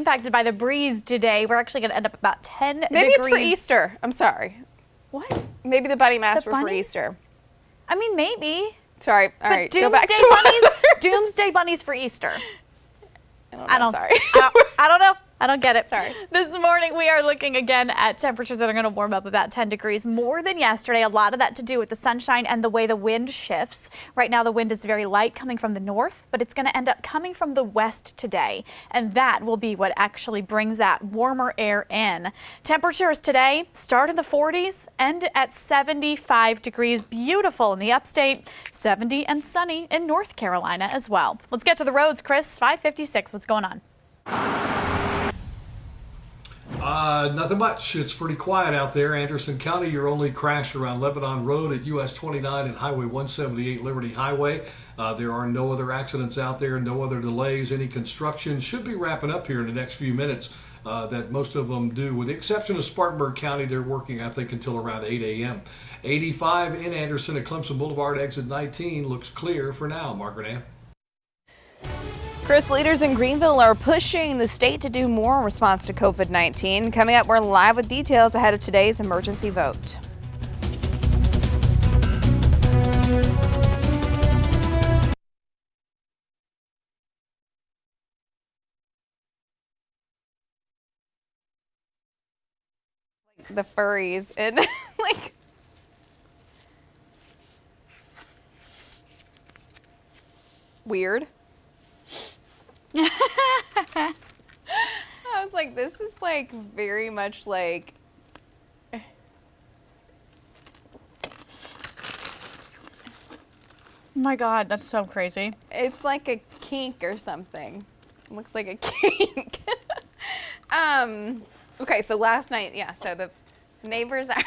Impacted by the breeze today. We're actually going to end up about 10 Maybe degrees. It's for Easter. I'm sorry. What? Maybe the bunny masks were for bunnies? Easter. I mean, maybe. Sorry. All But right. Go back doomsday to bunnies, doomsday bunnies for Easter. I don't know. Sorry. I don't know. I don't get it. Sorry. This morning we are looking again at temperatures that are going to warm up about 10 degrees more than yesterday. A lot of that to do with the sunshine and the way the wind shifts. Right now the wind is very light coming from the north, but it's going to end up coming from the west today. And that will be what actually brings that warmer air in. Temperatures today start in the 40s, end at 75 degrees. Beautiful in the upstate, 70 and sunny in North Carolina as well. Let's get to the roads, Chris. 5:56. What's going on? Nothing much. It's pretty quiet out there. Anderson County, your only crash around Lebanon Road at US 29 and Highway 178 Liberty Highway. There are no other accidents out there, no other delays. Any construction should be wrapping up here in the next few minutes. That most of them do, with the exception of Spartanburg County. They're working, I think, until around 8 a.m. 85 in Anderson at Clemson Boulevard, exit 19 looks clear for now. Margaret Ann. Chris, leaders in Greenville are pushing the state to do more in response to COVID-19. Coming up, we're live with details ahead of today's emergency vote. The furries and like weird. I was like, this is like very much like Oh my God, that's so crazy. it's like a kink or something. It looks like a kink. Okay, so last night, yeah, so the neighbors are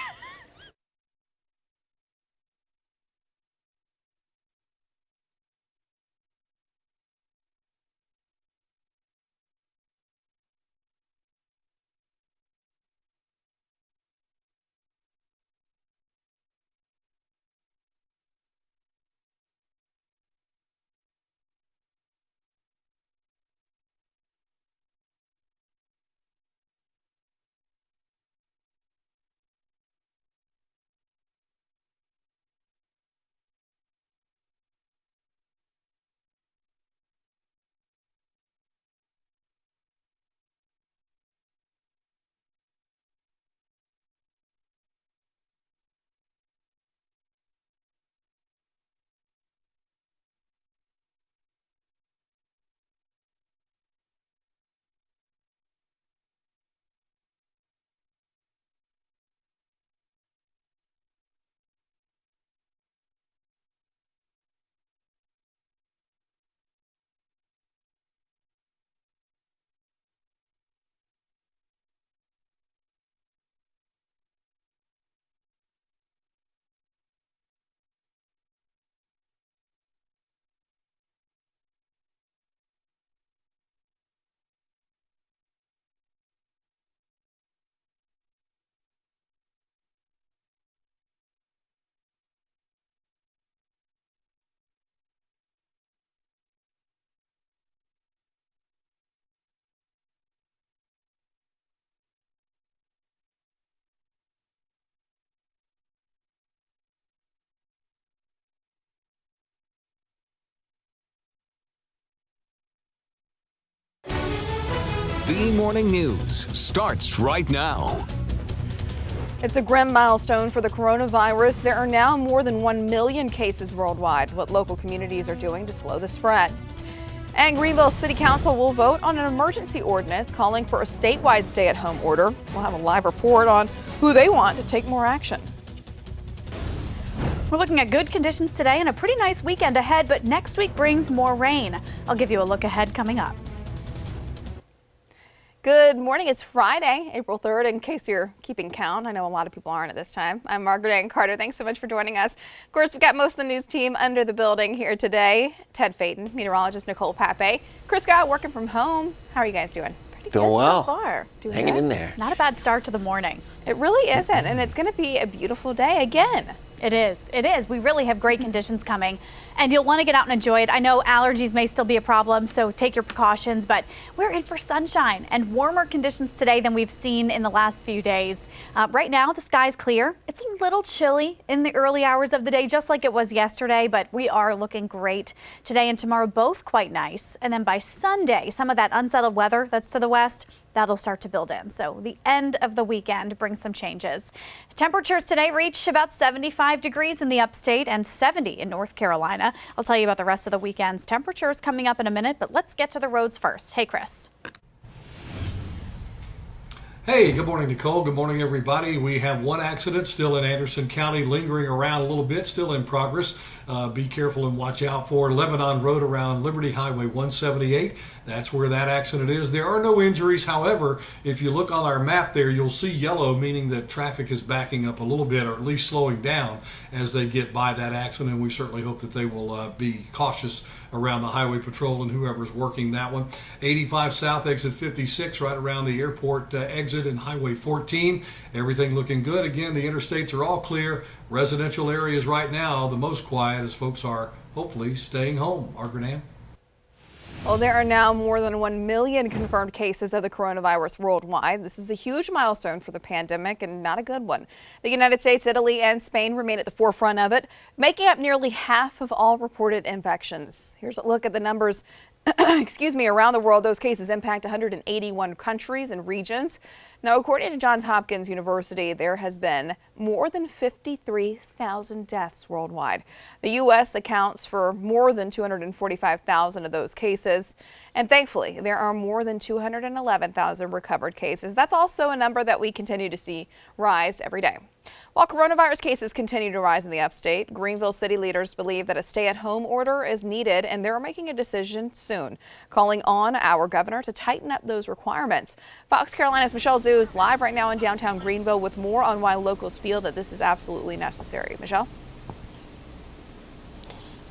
The Morning News starts right now. It's a grim milestone for the coronavirus. There are now more than 1 million cases worldwide. What local communities are doing to slow the spread. And Greenville City Council will vote on an emergency ordinance calling for a statewide stay-at-home order. We'll have a live report on who they want to take more action. We're looking at good conditions today and a pretty nice weekend ahead, but next week brings more rain. I'll give you a look ahead coming up. Good morning. It's Friday, April 3rd, in case you're keeping count. I know a lot of people aren't at this time. I'm Margaret Ann Carter. Thanks so much for joining us. Of course, we've got most of the news team under the building here today. Ted Phaeton, meteorologist Nicole Pape, Chris Scott working from home. How are you guys doing? Pretty Doing good well. so far. Hanging in there. Not a bad start to the morning. It really isn't, and it's going to be a beautiful day again. It is. It is. We really have great conditions coming, and you'll want to get out and enjoy it. I know allergies may still be a problem, so take your precautions, but we're in for sunshine and warmer conditions today than we've seen in the last few days. Right now, the sky's clear. It's a little chilly in the early hours of the day, just like it was yesterday, but we are looking great today and tomorrow, both quite nice. And then by Sunday, some of that unsettled weather that's to the west, that'll start to build in. So the end of the weekend brings some changes. Temperatures today reach about 75 degrees in the upstate and 70 in North Carolina. I'll tell you about the rest of the weekend's temperatures coming up in a minute, but let's get to the roads first. Hey, Chris. Hey, good morning, Nicole. Good morning, everybody. We have one accident still in Anderson County lingering around a little bit, still in progress. Be careful and watch out for Lebanon Road around Liberty Highway 178. That's where that accident is. There are no injuries. However, if you look on our map there, you'll see yellow, meaning that traffic is backing up a little bit, or at least slowing down as they get by that accident. We certainly hope that they will be cautious around the highway patrol and whoever's working that one. 85 south, exit 56, right around the airport exit, and Highway 14. Everything looking good. Again, the interstates are all clear. Residential areas right now, the most quiet, as folks are hopefully staying home. Margaret Ann? Well, there are now more than 1 million confirmed cases of the coronavirus worldwide. This is a huge milestone for the pandemic and not a good one. The United States, Italy, and Spain remain at the forefront of it, making up nearly half of all reported infections. Here's a look at the numbers around the world. Those cases impact 181 countries and regions. Now, according to Johns Hopkins University, there has been more than 53,000 deaths worldwide. The U.S. accounts for more than 245,000 of those cases. And thankfully, there are more than 211,000 recovered cases. That's also a number that we continue to see rise every day. While coronavirus cases continue to rise in the upstate, Greenville city leaders believe that a stay-at-home order is needed, and they're making a decision soon, calling on our governor to tighten up those requirements. Fox Carolina's Michelle Zhu is live right now in downtown Greenville with more on why locals feel that this is absolutely necessary. Michelle?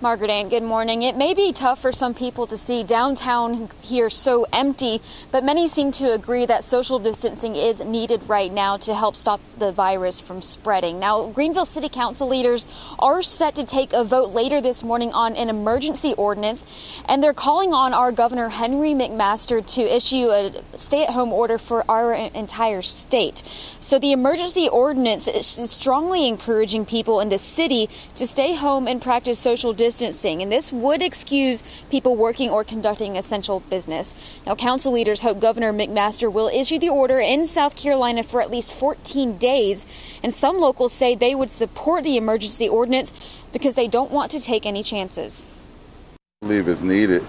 Margaret Ann, good morning. It may be tough for some people to see downtown here so empty, but many seem to agree that social distancing is needed right now to help stop the virus from spreading. Now, Greenville City Council leaders are set to take a vote later this morning on an emergency ordinance, and they're calling on our Governor Henry McMaster to issue a stay-at-home order for our entire state. So the emergency ordinance is strongly encouraging people in the city to stay home and practice social distancing, and this would excuse people working or conducting essential business. Now, council leaders hope Governor McMaster will issue the order in South Carolina for at least 14 days, and some locals say they would support the emergency ordinance because they don't want to take any chances. I believe it's needed.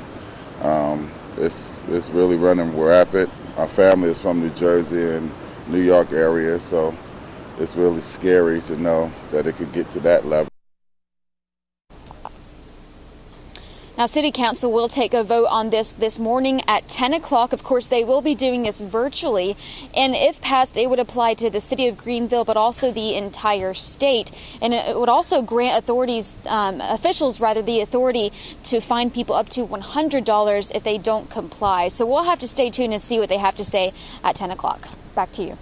It's really running rapid. Our family is from New Jersey and New York area, so it's really scary to know that it could get to that level. Now, City Council will take a vote on this morning at 10 o'clock. Of course, they will be doing this virtually. And if passed, it would apply to the city of Greenville, but also the entire state. And it would also grant officials the authority to fine people up to $100 if they don't comply. So we'll have to stay tuned and see what they have to say at 10 o'clock. Back to you.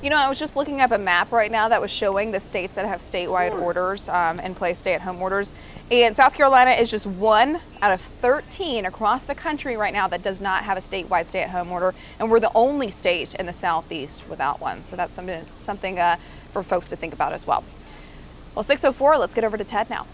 You know, I was just looking up a map right now that was showing the states that have statewide orders in place, stay-at-home orders. And South Carolina is just 1 out of 13 across the country right now that does not have a statewide stay-at-home order. And we're the only state in the Southeast without one. So that's something for folks to think about as well. Well, 6:04, let's get over to Ted now.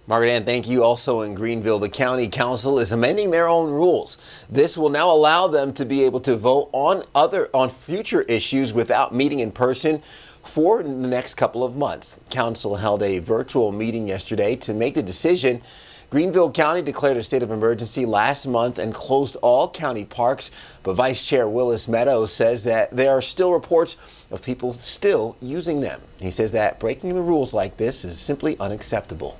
Margaret Ann, thank you. Also in Greenville, the county council is amending their own rules. This will now allow them to be able to vote on future issues without meeting in person for the next couple of months. Council held a virtual meeting yesterday to make the decision. Greenville County declared a state of emergency last month and closed all county parks, but Vice Chair Willis Meadows says that there are still reports of people still using them. He says that breaking the rules like this is simply unacceptable.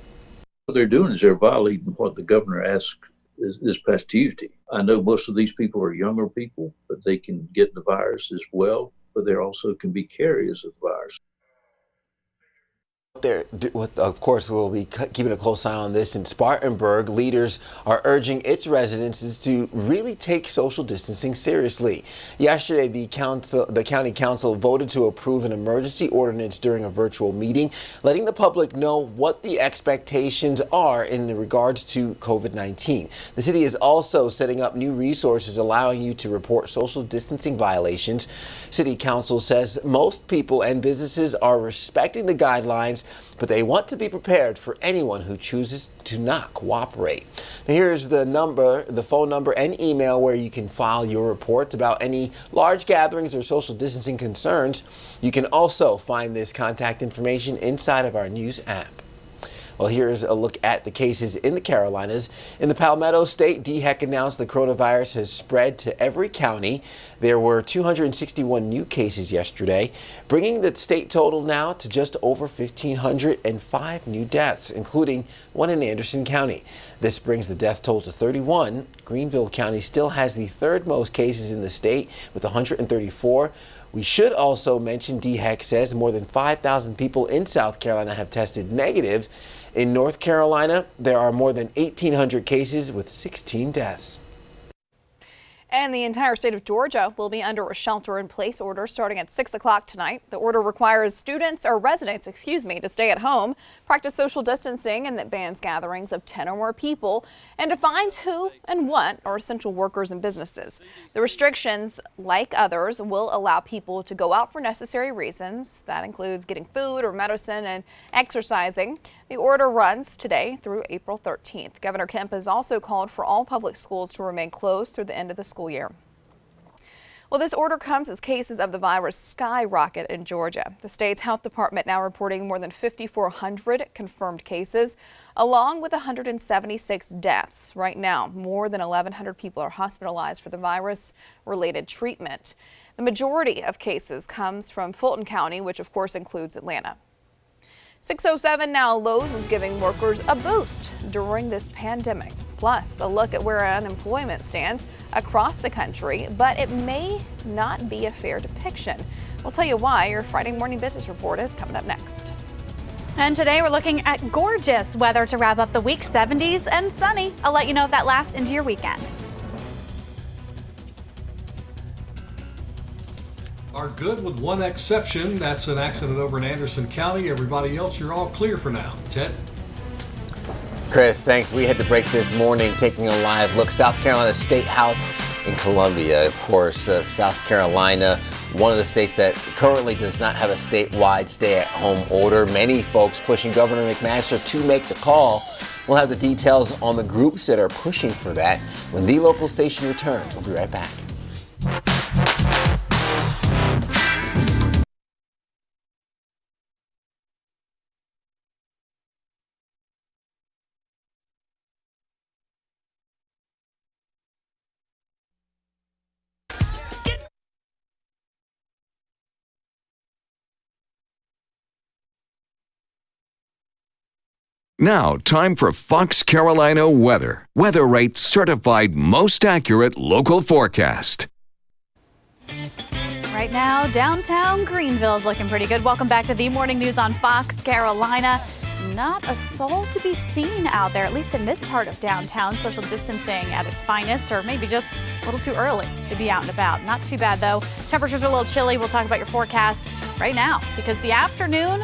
What they're doing is they're violating what the governor asked this past Tuesday. I know most of these people are younger people, but they can get the virus as well, but they also can be carriers of the virus. Of course, we'll be keeping a close eye on this. In Spartanburg, leaders are urging its residents to really take social distancing seriously. Yesterday, the county council voted to approve an emergency ordinance during a virtual meeting, letting the public know what the expectations are in regards to COVID-19. The city is also setting up new resources allowing you to report social distancing violations. City council says most people and businesses are respecting the guidelines, but they want to be prepared for anyone who chooses to not cooperate. Now, here's the phone number and email where you can file your reports about any large gatherings or social distancing concerns. You can also find this contact information inside of our news app. Well, here's a look at the cases in the Carolinas. In the Palmetto State, DHEC announced the coronavirus has spread to every county. There were 261 new cases yesterday, bringing the state total now to just over 1,505 new deaths, including one in Anderson County. This brings the death toll to 31. Greenville County still has the third most cases in the state with 134. We should also mention DHEC says more than 5,000 people in South Carolina have tested negative. In North Carolina, there are more than 1,800 cases with 16 deaths. And the entire state of Georgia will be under a shelter-in-place order starting at 6 o'clock tonight. The order requires residents, to stay at home, practice social distancing, and that bans gatherings of 10 or more people, and defines who and what are essential workers and businesses. The restrictions, like others, will allow people to go out for necessary reasons. That includes getting food or medicine and exercising. The order runs today through April 13th. Governor Kemp has also called for all public schools to remain closed through the end of the school year. Well, this order comes as cases of the virus skyrocket in Georgia. The state's health department now reporting more than 5,400 confirmed cases, along with 176 deaths. Right now, more than 1,100 people are hospitalized for the virus-related treatment. The majority of cases comes from Fulton County, which of course includes Atlanta. 6:07 now. Lowe's is giving workers a boost during this pandemic. Plus, a look at where unemployment stands across the country, but it may not be a fair depiction. We'll tell you why. Your Friday morning business report is coming up next. And today we're looking at gorgeous weather to wrap up the week, 70s and sunny. I'll let you know if that lasts into your weekend. Are good with one exception. That's an accident over in Anderson County. Everybody else, you're all clear for now. Ted? Chris, thanks. We had to break this morning taking a live look. South Carolina State House in Columbia. Of course, South Carolina, one of the states that currently does not have a statewide stay-at-home order. Many folks pushing Governor McMaster to make the call. We'll have the details on the groups that are pushing for that when the local station returns. We'll be right back. Now, time for Fox Carolina weather. Weather Rate's certified most accurate local forecast. Right now, downtown Greenville is looking pretty good. Welcome back to the morning news on Fox Carolina. Not a soul to be seen out there, at least in this part of downtown. Social distancing at its finest, or maybe just a little too early to be out and about. Not too bad, though. Temperatures are a little chilly. We'll talk about your forecast right now because the afternoon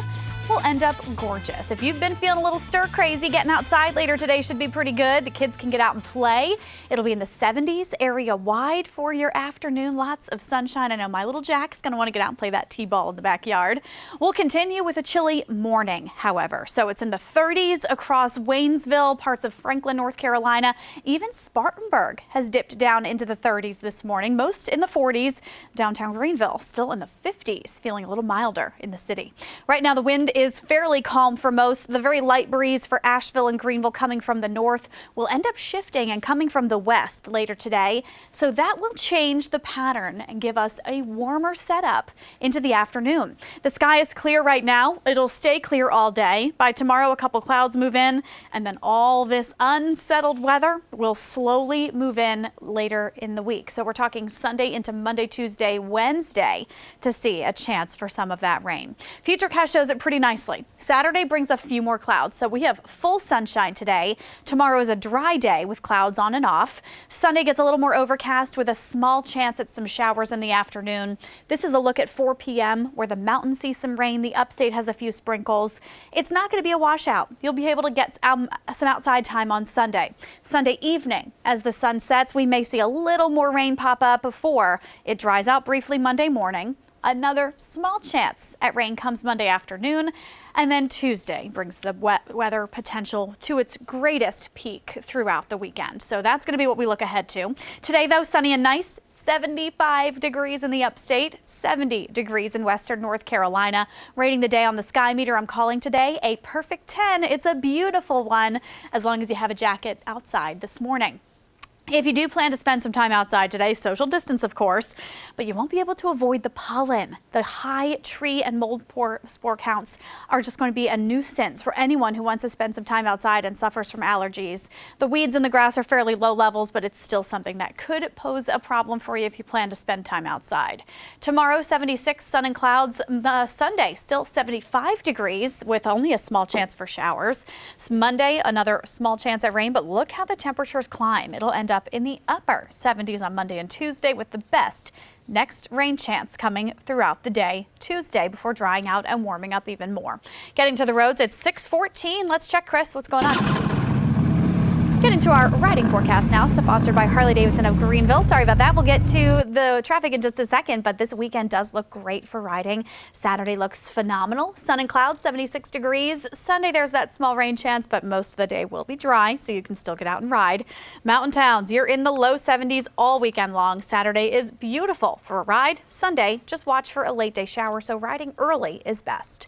will end up gorgeous. If you've been feeling a little stir crazy, getting outside later today should be pretty good. The kids can get out and play. It'll be in the 70s area wide for your afternoon. Lots of sunshine. I know my little Jack is going to want to get out and play that t-ball in the backyard. We'll continue with a chilly morning, however. So it's in the 30s across Waynesville, parts of Franklin, North Carolina. Even Spartanburg has dipped down into the 30s this morning. Most in the 40s. Downtown Greenville still in the 50s, feeling a little milder in the city. Right now the wind is fairly calm for most. The very light breeze for Asheville and Greenville coming from the north will end up shifting and coming from the west later today. So that will change the pattern and give us a warmer setup into the afternoon. The sky is clear right now. It'll stay clear all day. By tomorrow, a couple clouds move in, and then all this unsettled weather will slowly move in later in the week. So we're talking Sunday into Monday, Tuesday, Wednesday to see a chance for some of that rain. Futurecast shows it pretty nice nicely. Saturday brings a few more clouds, so we have full sunshine today. Tomorrow is a dry day with clouds on and off. Sunday gets a little more overcast with a small chance at some showers in the afternoon. This is a look at 4 p.m. where the mountains see some rain. The upstate has a few sprinkles. It's not going to be a washout. You'll be able to get some outside time on Sunday. Sunday evening, as the sun sets, we may see a little more rain pop up before it dries out briefly Monday morning. Another small chance at rain comes Monday afternoon, and then Tuesday brings the wet weather potential to its greatest peak throughout the weekend. So that's going to be what we look ahead to. Today, though, sunny and nice, 75 degrees in the upstate, 70 degrees in western North Carolina. Rating the day on the sky meter, I'm calling today a perfect 10. It's a beautiful one, as long as you have a jacket outside this morning. If you do plan to spend some time outside today, social distance, of course, but you won't be able to avoid the pollen. The high tree and mold spore counts are just going to be a nuisance for anyone who wants to spend some time outside and suffers from allergies. The weeds in the grass are fairly low levels, but it's still something that could pose a problem for you if you plan to spend time outside. Tomorrow, 76, sun and clouds. Sunday, still 75 degrees with only a small chance for showers. Monday, another small chance at rain, but look how the temperatures climb. It'll end up in the upper 70s on Monday and Tuesday, with the best next rain chance coming throughout the day Tuesday before drying out and warming up even more. Getting to the roads, it's 6:14. Let's check, Chris, what's going on? Get into our riding forecast now, sponsored by Harley-Davidson of Greenville. Sorry about that. We'll get to the traffic in just a second, but this weekend does look great for riding. Saturday looks phenomenal. Sun and clouds, 76 degrees. Sunday, there's that small rain chance, but most of the day will be dry, so you can still get out and ride. Mountain towns, you're in the low 70s all weekend long. Saturday is beautiful for a ride. Sunday, just watch for a late day shower, so riding early is best.